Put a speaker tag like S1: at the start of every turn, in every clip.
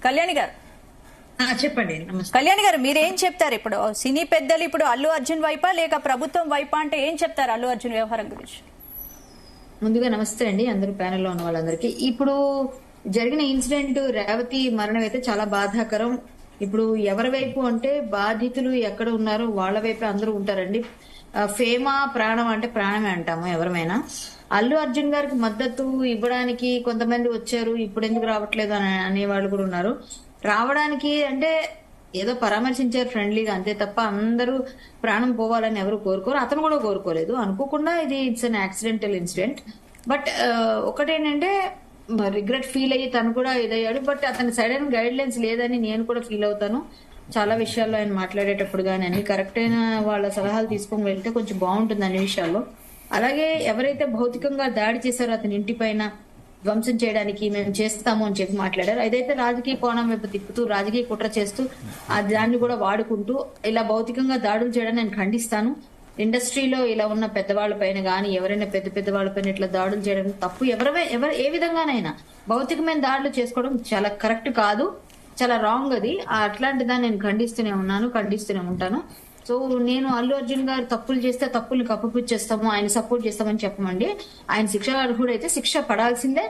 S1: కళ్యాణి గారు,
S2: చెప్పండి.
S1: కళ్యాణి గారు, మీరేం చెప్తారు? ఇప్పుడు సినీ పెద్దలు ఇప్పుడు అల్లు అర్జున్ వైపా లేక ప్రభుత్వం వైపా అంటే ఏం చెప్తారు అల్లు అర్జున్ వ్యవహారం గురించి?
S2: ముందుగా నమస్తే అండి అందరూ ప్యానెల్లో ఉన్న వాళ్ళందరికీ. ఇప్పుడు జరిగిన ఇన్సిడెంట్ రేవతి మరణం అయితే చాలా బాధాకరం. ఇప్పుడు ఎవరి వైపు అంటే బాధితులు ఎక్కడ ఉన్నారో వాళ్ళ వైపు అందరూ ఉంటారండి. ఫేమా ప్రాణం అంటే ప్రాణమే అంటాము ఎవరమైనా. అల్లు అర్జున్ గారికి మద్దతు ఇవ్వడానికి కొంతమంది వచ్చారు, ఇప్పుడు ఎందుకు రావట్లేదు అని అనేవాళ్ళు కూడా ఉన్నారు. రావడానికి అంటే ఏదో పరామర్శించారు ఫ్రెండ్లీగా, అంతే తప్ప అందరూ ప్రాణం పోవాలని ఎవరు కోరుకోరు. అతను కూడా కోరుకోలేదు. అనుకోకుండా ఇది it's an accidental incident. But ఒకటేంటంటే రిగ్రెట్ ఫీల్ అయ్యి తను కూడా ఇదయ్యాడు. బట్ అతని సడన్ గైడ్ లైన్స్ లేదని నేను కూడా ఫీల్ అవుతాను. చాలా విషయాల్లో ఆయన మాట్లాడేటప్పుడు కానీ అన్ని కరెక్ట్ అయిన వాళ్ళ సలహాలు తీసుకొని వెళ్తే కొంచెం బాగుంటుంది అన్ని విషయాల్లో. అలాగే ఎవరైతే భౌతికంగా దాడి చేశారో అతని ఇంటి పైన ధ్వంసం చేయడానికి మేము చేస్తాము అని చెప్పి మాట్లాడారు. అదైతే రాజకీయ కోణం వైపు తిప్పుతూ రాజకీయ కుట్ర చేస్తూ దాన్ని కూడా వాడుకుంటూ ఇలా భౌతికంగా దాడులు చేయడం నేను ఖండిస్తాను. ఇండస్ట్రీలో ఇలా ఉన్న పెద్దవాళ్ళ పైన గానీ ఎవరైనా పెద్ద వాళ్ళ పైన ఇట్లా దాడులు చేయడం తప్పు. ఎవరు ఏ విధంగానైనా భౌతికమైన దాడులు చేసుకోవడం చాలా కరెక్ట్ కాదు, చాలా రాంగ్ అది. అట్లాంటి దాన్ని నేను ఖండిస్తూనే ఉంటాను. సో నేను అల్లు అర్జున్ గారు తప్పులు చేస్తే తప్పుల్ని కప్పుపుచ్చేస్తాము, ఆయన సపోర్ట్ చేస్తామని చెప్పమండి. ఆయన శిక్ష అర్హుడైతే శిక్ష పడాల్సిందే.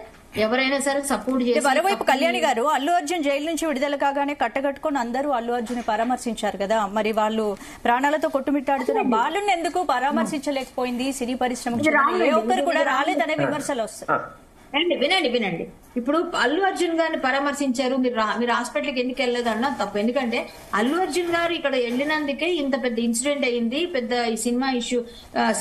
S2: ఎవరైనా సరే సపోర్ట్ చేసి.
S1: మరోవైపు కళ్యాణి గారు, అల్లు అర్జున్ జైలు నుంచి విడుదల కాగానే కట్టగట్టుకుని అందరూ అల్లు అర్జున్ పరామర్శించారు కదా, మరి వాళ్ళు ప్రాణాలతో కొట్టుమిట్టాడుతున్న వాళ్ళని ఎందుకు పరామర్శించలేకపోయింది సినీ పరిశ్రమ? ఏ ఒక్కరు కూడా రాలేదనే విమర్శలు వస్తాయి.
S2: వినండి. ఇప్పుడు అల్లు అర్జున్ గారిని పరామర్శించారు, మీరు హాస్పిటల్కి ఎందుకు వెళ్ళలేదు అన్న తప్పు. ఎందుకంటే అల్లు అర్జున్ గారు ఇక్కడ వెళ్ళినందుకే ఇంత పెద్ద ఇన్సిడెంట్ అయింది. పెద్ద ఈ సినిమా ఇష్యూ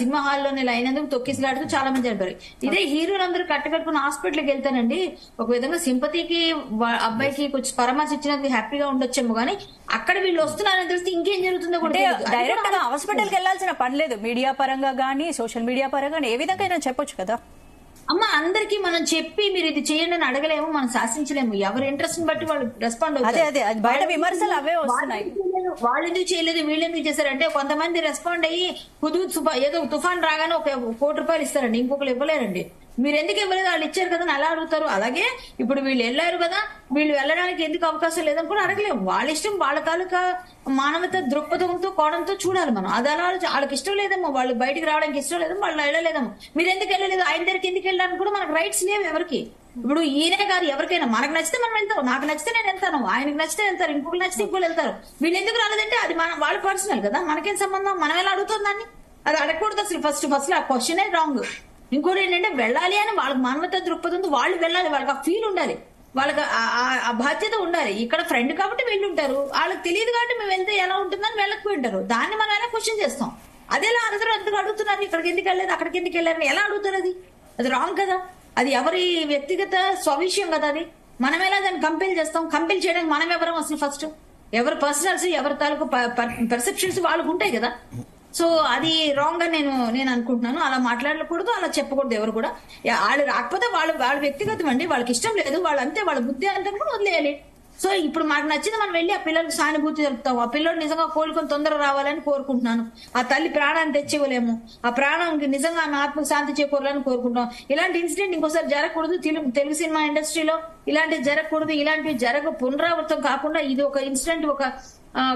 S2: సినిమా హాల్లోనే అయినందుకు తొక్కిసలాడుతూ చాలా మంది చనిపోయారు. ఇదే హీరోలందరూ కట్టుకట్టుకుని హాస్పిటల్కి వెళ్తానండి, ఒక విధంగా సింపతికి అబ్బాయికి కొంచెం పరామర్శించినందుకు హ్యాపీగా ఉండొచ్చేమో, కానీ అక్కడ వీళ్ళు వస్తున్నారని తెలిస్తే ఇంకేం జరుగుతుందో కూడా
S1: డైరెక్ట్ గా హాస్పిటల్కి వెళ్లాల్సిన పని లేదు. మీడియా పరంగా గానీ సోషల్ మీడియా పరంగా ఏ విధంగా చెప్పొచ్చు కదా.
S2: అందరికి మనం చెప్పి మీరు ఇది చేయండి అని అడగలేము, మనం శాసించలేము. ఎవరి ఇంట్రెస్ట్ బట్టి వాళ్ళు రెస్పాండ్ అవుతారు.
S1: బయట విమర్శలు అవే వస్తున్నాయి.
S2: వాళ్ళు ఎందుకు చేయలేదు వీళ్ళు ఎందుకు చేశారంటే కొంతమంది రెస్పాండ్ అయ్యి ఏదో తుఫాన్ రాగానే ఒక ₹1,00,00,000 ఇస్తారండి, ఇంకొకరు ఇవ్వలేరండి. మీరు ఎందుకు ఇవ్వలేదు, వాళ్ళు ఇచ్చారు కదా అని అలా అడుగుతారు. అలాగే ఇప్పుడు వీళ్ళు వెళ్ళారు కదా, వీళ్ళు వెళ్ళడానికి ఎందుకు అవకాశం లేదని కూడా అడగలేము. వాళ్ళ ఇష్టం, వాళ్ళ తాలూకా మానవత దృక్పథంతో కోణంతో చూడాలి మనం. అది అలా వాళ్ళకి ఇష్టం లేదమ్మో, వాళ్ళు బయటికి రావడానికి ఇష్టం లేదమ్మో, వాళ్ళు వెళ్ళలేదమ్మో. మీరు ఎందుకు వెళ్ళలేదు, ఆయన దగ్గరికి ఎందుకు వెళ్ళడానికి కూడా మనకు రైట్స్ లేవు ఎవరికి. ఇప్పుడు ఈయనే కాదు ఎవరికైనా, మనకు నచ్చితే మనం వెళ్తాం, నాకు నచ్చితే నేను వెళ్తాను, ఆయనకు నచ్చితే వెళ్తారు, ఇంకొకరు నచ్చితే ఇంకోళ్ళు వెళ్తారు. వీళ్ళు ఎందుకు రాలేదంటే అది వాళ్ళ పర్సనల్ కదా, మనకేం సంబంధం, మనం ఎలా అడుగుతాం దాన్ని? అది అడగకూడదు అసలు. ఫస్ట్ ఆ క్వశ్చనే రాంగ్. ఇంకోటి ఏంటంటే వెళ్ళాలి అని వాళ్ళకి మానవత దృక్పథంతో వాళ్ళు వెళ్ళాలి, వాళ్ళకి ఆ ఫీల్ ఉండాలి, వాళ్ళకి ఆ బాధ్యత ఉండాలి. ఇక్కడ ఫ్రెండ్ కాబట్టి వెళ్ళి ఉంటారు, వాళ్ళకి తెలియదు కాబట్టి మేము వెళ్తే ఎలా ఉంటుందని వెళ్ళకపోయి ఉంటారు. దాన్ని మనం ఎలా క్వశ్చన్ చేస్తాం? అదేలా అందరూ ఎందుకు అడుగుతున్నారు, ఇక్కడికి ఎందుకు వెళ్ళలేదు అక్కడికి ఎందుకు వెళ్ళారని ఎలా అడుగుతారు? అది రాంగ్ కదా. అది ఎవరి వ్యక్తిగత స్వవిషయం కదా. అది మనం ఎలా దాన్ని కంపేల్ చేస్తాం? కంపేల్ చేయడానికి మనం ఎవరం అసలు? ఫస్ట్ ఎవరి పర్సనల్స్, ఎవరి తాలూకు పర్సెప్షన్స్ వాళ్ళకు ఉంటాయి కదా. సో అది రాంగ్ అని నేను అనుకుంటున్నాను. అలా మాట్లాడకూడదు, అలా చెప్పకూడదు ఎవరు కూడా. వాళ్ళు రాకపోతే వాళ్ళ వ్యక్తిగతం అండి, వాళ్ళకి ఇష్టం లేదు, వాళ్ళు అంతే, వాళ్ళ బుద్ధి అంతా కూడా వదిలేయాలి. సో ఇప్పుడు మాకు నచ్చింది మనం వెళ్ళి ఆ పిల్లలకు సానుభూతి తెలుపుతాం. ఆ పిల్లలు నిజంగా కోలుకొని తొందరగా రావాలని కోరుకుంటున్నాను. ఆ తల్లి ప్రాణాన్ని తెచ్చివ్వలేము, ఆ ప్రాణానికి నిజంగా ఆమె ఆత్మకు శాంతి చేకూరాలని కోరుకుంటాం. ఇలాంటి ఇన్సిడెంట్ ఇంకోసారి జరగకూడదు. తెలుగు సినిమా ఇండస్ట్రీలో ఇలాంటివి జరగకూడదు. ఇలాంటివి పునరావృతం కాకుండా ఇది ఒక ఇన్సిడెంట్, ఒక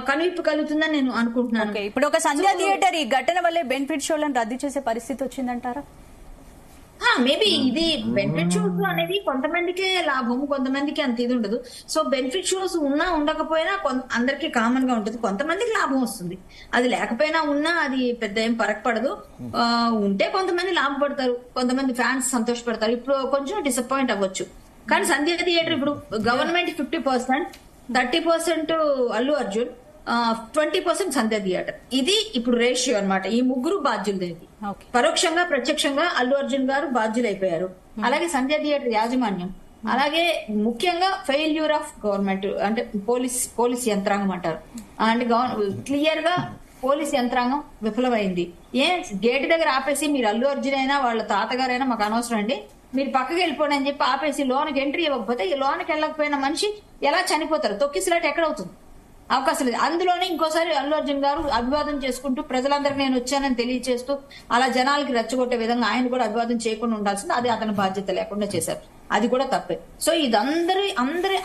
S2: కనువిప్పు కలుగుతుందని నేను అనుకుంటున్నాను.
S1: ఇప్పుడు ఒక సంధ్యా థియేటర్ ఈ ఘటన వల్లే బెనిఫిట్ షోలను రద్దు చేసే పరిస్థితి వచ్చిందంటారా?
S2: మేబీ ఇది బెనిఫిట్ షోస్ అనేది కొంతమందికే లాభం, కొంతమందికి అంత ఇది ఉండదు. సో బెనిఫిట్ షోస్ ఉన్నా ఉండకపోయినా అందరికి కామన్ గా ఉంటుంది, కొంతమందికి లాభం వస్తుంది. అది లేకపోయినా ఉన్నా అది పెద్ద ఏం ఫరక్ పడదు. ఉంటే కొంతమంది లాభపడతారు, కొంతమంది ఫ్యాన్స్ సంతోషపడతారు. ఇప్పుడు కొంచెం డిసప్పాయింట్ అవ్వచ్చు. కానీ సంధ్యా థియేటర్ ఇప్పుడు గవర్నమెంట్ 50%, 30% అల్లు అర్జున్, 20% సంధ్యా థియేటర్. ఇది ఇప్పుడు రేషియో అన్నమాట. ఈ ముగ్గురు బాధ్యులు దీనికి. పరోక్షంగా ప్రత్యక్షంగా అల్లు అర్జున్ గారు బాధ్యులైపోయారు. అలాగే సంధ్యా థియేటర్ యాజమాన్యం, అలాగే ముఖ్యంగా ఫెయిల్యూర్ ఆఫ్ గవర్నమెంట్ అంటే పోలీస్ యంత్రాంగం అంటారు. అంటే క్లియర్ గా పోలీస్ యంత్రాంగం విఫలమైంది. గేట్ దగ్గర ఆపేసి మీరు అల్లు అర్జున్ అయినా వాళ్ళ తాతగారైనా మాకు అనవసరం అండి, మీరు పక్కకి వెళ్ళిపోండి అని చెప్పి ఆపేసి లోనికి ఎంట్రీ ఇవ్వకపోతే ఈ లోనికి వెళ్ళకపోయిన మనిషి ఎలా చనిపోతారు? తొక్కిసలాట ఎక్కడవుతుంది? అవకాశం లేదు. అందులోనే ఇంకోసారి అల్లు అర్జున్ గారు అభివాదం చేసుకుంటూ ప్రజలందరికీ నేను వచ్చానని తెలియజేస్తూ అలా జనాలకి రెచ్చగొట్టే విధంగా ఆయన కూడా అభివాదం చేయకుండా ఉండాల్సింది. అది అతని బాధ్యత లేకుండా చేశారు, అది కూడా తప్పే. సో ఇది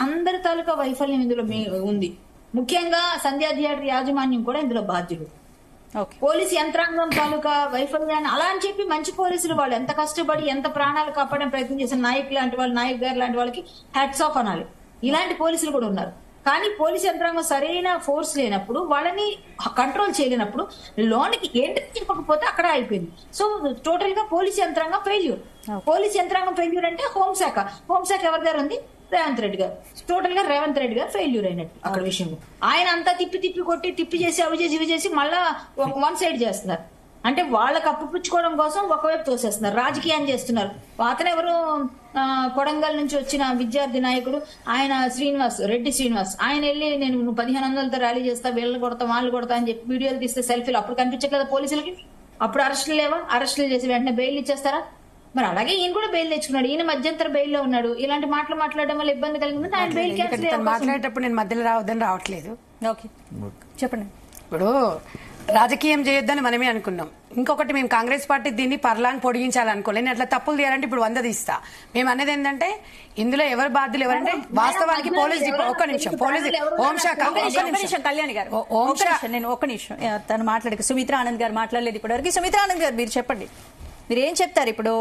S2: అందరి తాలూకా తాలూకా వైఫల్యం ఇందులో ఉంది. ముఖ్యంగా సంధ్యా థియేటర్ యాజమాన్యం కూడా ఇందులో బాధ్యులు.
S1: ఓకే.
S2: పోలీసు యంత్రాంగం తాలూకా వైఫల్యాన్ని అలా అని చెప్పి మంచి పోలీసులు వాళ్ళు ఎంత కష్టపడి ఎంత ప్రాణాలు కాపాడడం ప్రయత్నం చేసిన నాయక్ లాంటి వాళ్ళు, నాయక్ గారు లాంటి వాళ్ళకి హ్యాట్స్ ఆఫ్ అనాలి. ఇలాంటి పోలీసులు కూడా ఉన్నారు. కానీ పోలీసు యంత్రాంగం సరైన ఫోర్స్ లేనప్పుడు, వాళ్ళని కంట్రోల్ చేయలేనప్పుడు, లోనికి ఏంటి చెప్పకపోతే అక్కడ అయిపోయింది. సో టోటల్ గా పోలీసు యంత్రాంగం ఫెయిల్యూర్. పోలీసు యంత్రాంగం ఫెయిల్యూర్ అంటే హోంశాఖ ఎవరి దగ్గర ఉంది? రేవంత్ రెడ్డి గారు. టోటల్ గా రేవంత్ రెడ్డి గారు ఫెయిల్యూర్ అయినట్టు అక్కడ విషయంలో. ఆయన అంతా తిప్పి కొట్టి తిప్పి చేసి అవి చేసి ఇవి చేసి మళ్ళా వన్ సైడ్ చేస్తున్నారు. అంటే వాళ్ళకి అప్పుపుచ్చుకోవడం కోసం ఒకవైపు తోసేస్తున్నారు, రాజకీయాన్ని చేస్తున్నారు. అతను ఎవరు, కొడంగల్ నుంచి వచ్చిన విద్యార్థి నాయకుడు ఆయన రెడ్డి శ్రీనివాస్, ఆయన వెళ్ళి నేను 1500తో ర్యాలీ చేస్తా, వీళ్ళని కొడతా వాళ్ళు కొడతా అని చెప్పి వీడియోలు తీస్తే సెల్ఫీలు అప్పుడు కనిపించట్లేదు పోలీసులకి. అప్పుడు అరెస్టులు లేవా? అరెస్టులు చేసి వెంటనే బెయిల్ ఇచ్చేస్తారా? మరి అలాగే ఈయన కూడా బెయిల్ తెచ్చుకున్నాడు. ఈయన మధ్యంతర బెయిల్లో ఉన్నాడు. ఇలాంటి మాటలు మాట్లాడడం వల్ల ఇబ్బంది కలిగింది. ఆయన బెయిల్ క్యాన్సిల్
S3: మాట్లాడేటప్పుడు నేను మధ్యలో రావద్దని రావట్లేదు.
S1: ఓకే, చెప్పండి.
S3: ఇప్పుడు రాజకీయం చేయొద్దని మనమే అనుకున్నాం. ఇంకొకటి, మేము కాంగ్రెస్ పార్టీ దీన్ని పర్లాన్ని పొడిగించాలనుకోలేదు. నేను అట్లా తప్పులు తీయాలంటే ఇప్పుడు 100 తీస్తా. మేము అనేది ఏంటంటే ఇందులో ఎవరు బాధ్యులు ఎవరంటే వాస్తవానికి పోలీస్ హోంశాఖ.
S1: కళ్యాణి గారు నేను ఒక్క నిమిషం తను మాట్లాడక సుమిత్రా ఆనంద్ గారు మాట్లాడలేదు ఇప్పటివరకు. సుమిత్రా ఆనంద్ గారు మీరు చెప్పండి, మీరు ఏం చెప్తారు ఇప్పుడు?